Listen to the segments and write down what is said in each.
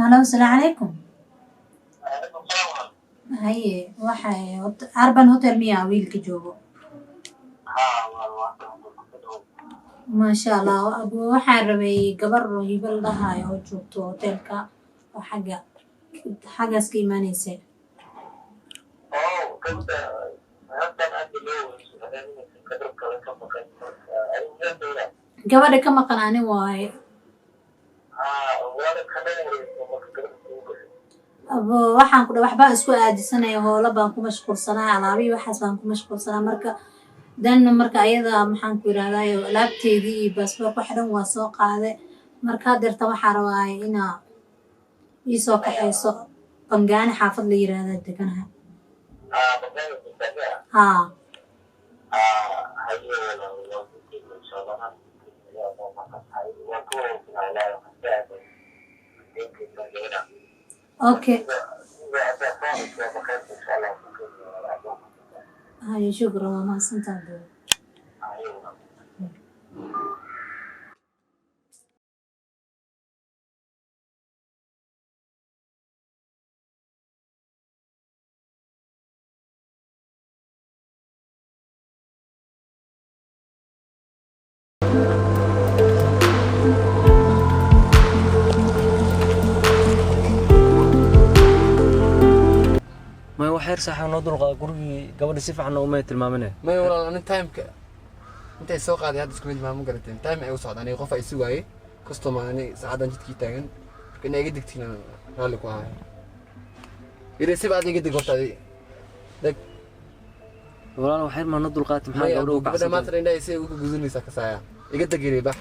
هلا والسلام عليكم. هي waxay Urban Hotel miya wiilka joogo. Masha Allah waxaan rabay gabar hibil dhahayo oo joogto hotelka oo xagaas ka imaanaysa. Gabadha ka maqan ani waaye. waxaan ku dhahay waxbaan isku aadisanaya hoola baan ku mashquulsanaa alaabii waxaas baan ku mashquulsanaa marka ayada maxaan ku yiraahdaa alaabteedii iyo baasboork wax dhan waa soo qaade marka hadeerta waxaa rabaa inaa ii soo kaxayso bangaani xaafad la yiraahdaa deganaha. haa اوكي هاي شكرا ما سنتظر. ما وحير صح نودر قرقي قبل سيف عنه وما يتلمامنه ما والله أنا تايمك أنت السوق هذا هذا سكمل ما مقرتين تايم أي وصعد أنا يقف يسوي كستما أنا سعادة جد كيتاعن كنا يجدك تينا هالك وهاي إذا سيف هذا يجدك قلت هذه دك والله وحير ما نودر قاتم حاجة قبل بدأ ما ترى إنه يسوي وجوزني سكسايا يجدك قريبة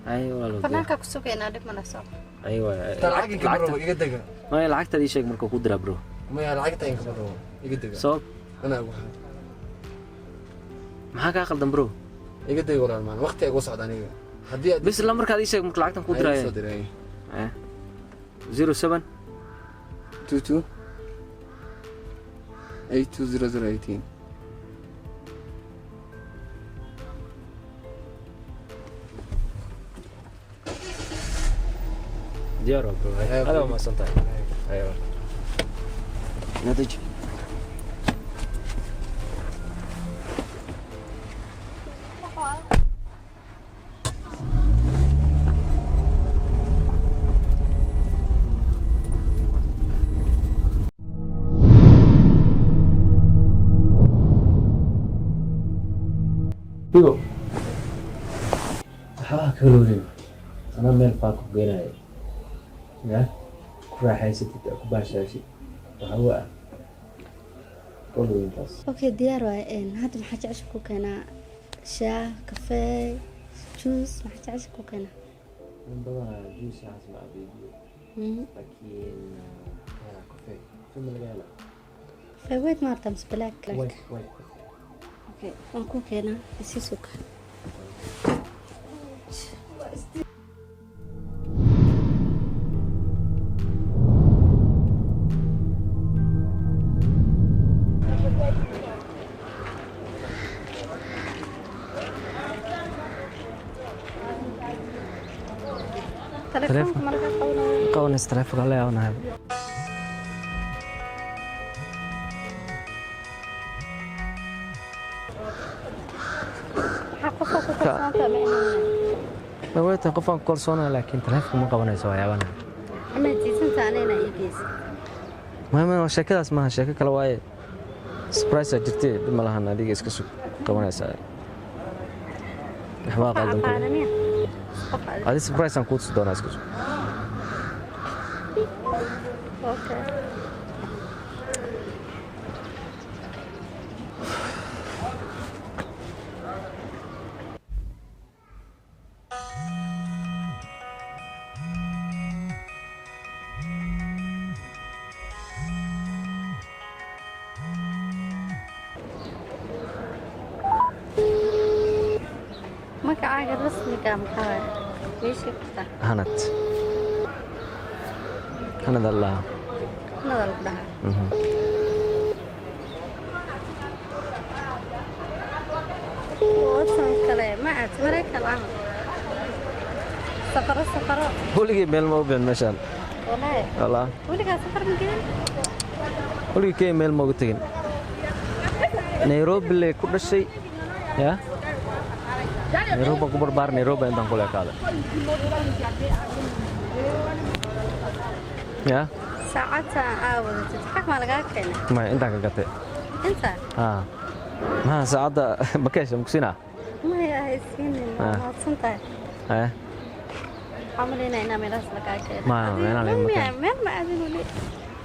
أيوة والله فنانك كسوق أنا أديك من السوق أيوة تلعق كبره يجدك ما هي لعقت هذه شيء مركو قدرة برو ما هي لعقت إنك كبره يجدك صوب أنا أقول maxaa ka qaldan bro iga day walaal maan waqti ay ugu socdaan iga hadii bis la markaad ii sheeg marka lacagtan ku diray 07 22 820018 ديارو برو هذا ما صنطاي ايوه نتيجة Digo, waxaa kaloorin ana meel baa ku geenaya ya ku raaxaysatid ku baashaashi waxa waa kaloorintaas اوكي ديار هذا ما حاجة كوكنا شاي كافيه جوس ما حاجة كوكنا من badanaa juice waxaas ma abeebiyo laakiin kafee fi magaala فويت ما تمس بلاك way لك اوكي كوكنا بس سكر تلفونك مرة qabanaysa taleefanka la yaabanahay dhawaataan qofaan kalsoonaa laakiin taleefanka ma qabanayso waa yaabanahay أما تيسنت أنا إيجيس ma sheekadaas maaha sheeko kale waaye surprise jirtay dib ma lahan adiga iska sug qabanaysaa waxbaa qaldan ku adi surprise aan kuu tusi doonaa iska sug اوكي ما كعاقد رسمي كام حوالي ليش كده hanad allah نظر بها وصل كلام ما أتمرك العمل سفر weligay meel ma u bixin meeshaan والله wallah ولك سفر من كده weligay kay meel ma ugu tegin Nairobi le ku dhashay ya Nairobi ku barbaar Nairobi intaan ku leekaada ya ساعتها عاود تضحك ما لقاك هنا ma intaan ka gatay انت ha ma saacada bakeesha muksina ما هي سين ما صنطه eh عملنا هنا ميراث لقاك ما هنا لين مكان ما أذنوا لي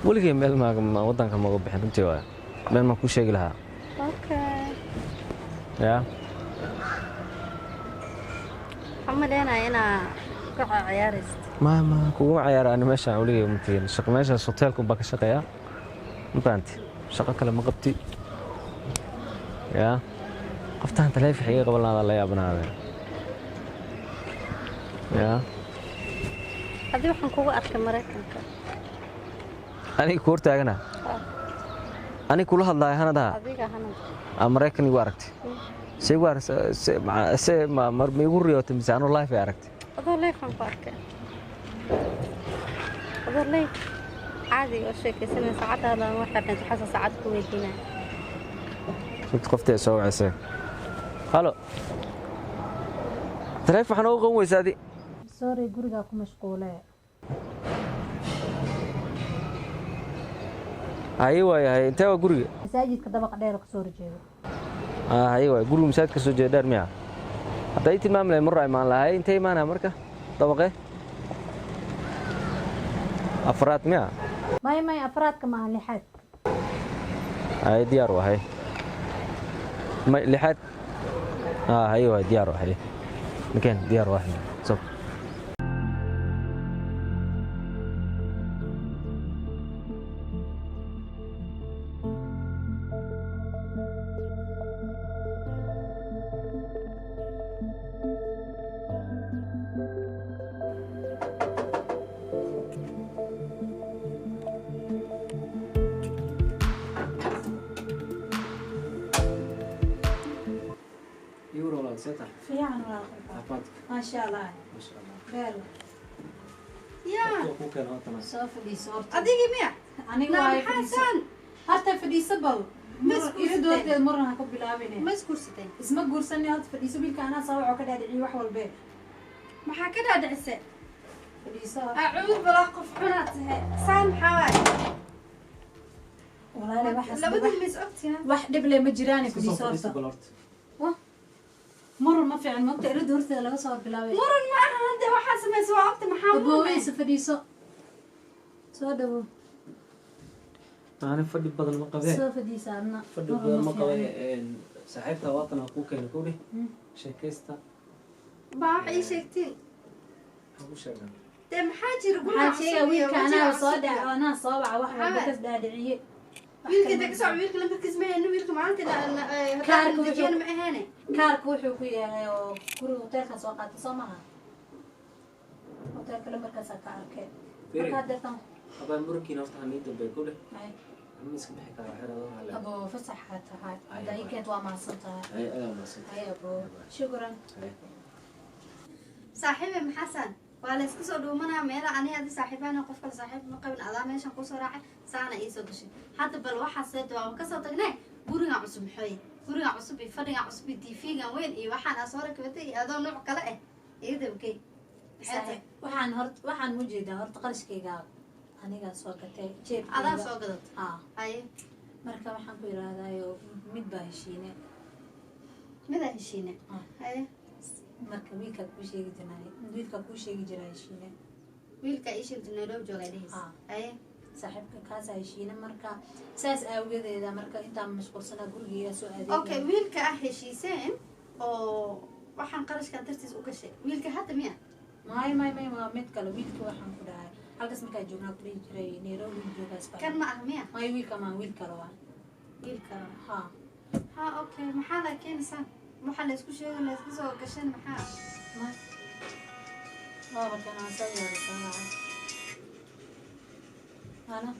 weligay meel ma wadanka ma ugu bixin runtii waa meel ma ku sheegi lahaa اوكي ya عملنا هنا قطع عيارست ma kugu ciyaaraan meeshaan weligay ma tegin shaqo meeshaas hotelku baa ka shaqeeyaa ma fahanti shaqo kale ma qabti ya qoftaan taleefix iga qabanada la yaabanaade ya هذه waxaan kugu arkay Mareykanka aniga ku hortaagana aniga kula hadlaay hanada adiga hanada Mareykan igu aragtay shay war se mar ma igu riyootay misaano live ay aragtay adoo live aan ku arkay adoo live caadi oo sheekaysanay saacadaada waxa dhintay xasa saacad ku weydiinaa inta qoftay soo wacay halo taleef waxaan ugu qan weysaadi sorry guriga ku mashquulay ay waay intee waa guriga masaajidka dabaqa dheer ka soo horjeedo ay waay guriga masaajidka soo jeeda dheer miya haday tilmaam leh mar ay maan lahay intee imaana marka dabaqe afraad miya may afraadka ma lixaad ay diyaar wahay may lixaad ay waay diyaar wahay مكان ديار واحد صب يورو ولا سيتا في عن ما شاء الله ما شاء الله خير يا أخوك أنا أطلع سوف دي صورتي adiga miya أنا نعم واي حسن حتى في دي سبل يردوت المرة هكو بلابيني ما iskursatay اسمك قرصني هات في دي سبيل كأنا صوع وكذا دعي وحول البيت maxaa ka dhaadhicisay في دي صور acuud balaa qof xunaad tahay saan maxaa والله لا بحس labadii mis ogtiina واحد بلا مجراني في دي صورته مرة ما في عن مقطع يرد هرتي لو صور بلاوي muran ma aha hadda waxaa samaysay waa ogta maxaa أبوي سفدي سو دبو أنا فدي بدل ما قبل سو فدي سارنا فدي بدل ما قبل صاحبتها وطن أخوك أنا كوري شكيستا baa wax ii sheegtiin أبو شغال dee maxaa jira حاجة ويك أنا صادع أنا صابع واحد بس دادعية wiilka inta ka soo wiilka lambarkiis ma hayno wiilka maalinta Kaarka hadaan ma ahaane كارك وحو كويا أو كوري هوتيلك سو قاعد تصمها هوتيلك لما كسر كارك ما قدرتهم أبا مركي نفتح نيت بيقوله أي أنا مسك بحكي على حدا على أبو فسح حتى هاي هذا يكاد وما صنتها أي ما صدق أي أبو شكرا saaxiibe maxasan waa la iska soo dhuumanaa meela aniga hadii saaxiibana qof kale saaxiib ma qabin adaa meeshan ku soo raacay saana ii soo gashay hadda bal waxa seedo waan ka soo tagnay guriga cusub maxay guriga cusub iyo fadhiga cusub iyo TV-ga weyn iyo waxaan soo rakibtay iyo adoo nooc kale ah eedabkay waxaan u jeedaa horta qarashkayga aniga soo gatay jeebkayga adaa soo gadat ay marka waxaan ku yiraahdaa mid baa heshiine mid ah heshiine ay marka wiilka ku sheegi jiray heshiine wiilka ii sheegtay Nairobi joogay dhis ay saaxiibka kaas heshiine marka saas awgeedeeda marka inta mashquulsana guriga soo aaday okay wiilka ah heshiiseen oo waxaan qarashka dartiis u gashay wiilka hadda miya may waa mid kale wiilka waxaan ku dhahay halkaas markaa joognaa ku jiray Nairobi joogaas kan ma ah miya may wiilka wiil kale waa wiilka ha okay maxaa la keenaysaa waxa la isku sheegay la isku soo gashan maxaa baba kana soo yaray ana